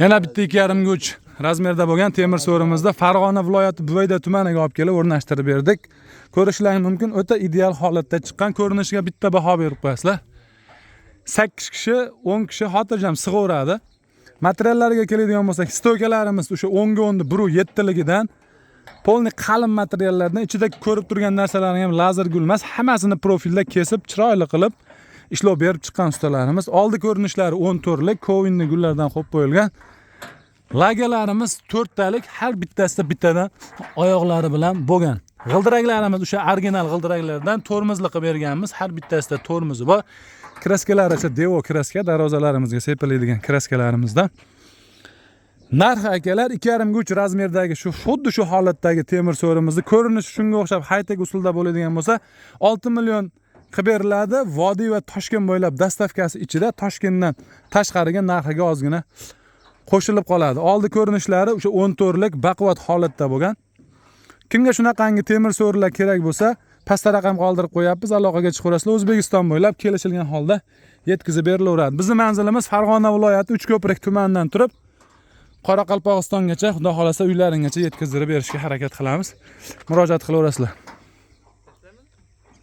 Yana bitta 2,5 uch razmerda bo'lgan temir so'rimizda Farg'ona viloyati Buvayda tumaniga olib kelib o'rnashtirib berdik. Ko'rishlaringiz mumkin, o'ta ideal holatda chiqqan. Ko'rinishiga bitta baho berib qo'yasizlar. 8 kishi, 10 kishi xotirjam sig'averadi. Materiallariga keladigan bo'lsak, stokalarimiz o'sha 10 ga 10 1.7 ligidan polni qalin materiallardan, ichida ko'rib turgan narsalarni ham lazer gulmas, hammasini profilda kesib, chiroyli qilib ishlov berib chiqqan ustalarimiz. Oldi ko'rinishlari 14 lik kovinni gullardan qo'yib qo'yilgan. Lagalarimiz 4 talik, har bittasida bittadan oyoqlari bilan bo'lgan. G'ildiraklarimiz o'sha original g'ildiraklardan tormozli qilib berganmiz. Har bittasida tormozi bor. Kraskalar esa Devo kraska, darvozalarimizga sepiladigan kraskalarimizdan. Narx akalar 2,5 uch razmerdagi xuddi shu holatdagi temir so'rimizni ko'rinishi shunga o'xshab high-tech usulda bo'ladigan bo'lsa 6 million qilib beriladi. Vodiy va Toshkent bo'ylab dastavkasi ichida, Toshkentdan tashqariga narxiga ozgina qo'shilib qoladi. Oldi ko'rinishlari o'sha 14 lik baquvvat holatda bo'lgan. Kimga shunaqangi temir so'rilar kerak bo'lsa, pastda raqam qoldirib qo'yapmiz, aloqaga chiqaverasizlar. O'zbekiston bo'ylab kelishilgan holda yetkazib berilaveradi. Bizning manzilimiz Farg'ona viloyati Uchko'prik tumanidan turib Qoraqalpog'istongacha, xudo xolasa uylaringgacha yetkazib berishga harakat qilamiz. Murojaat qilaverasizlar.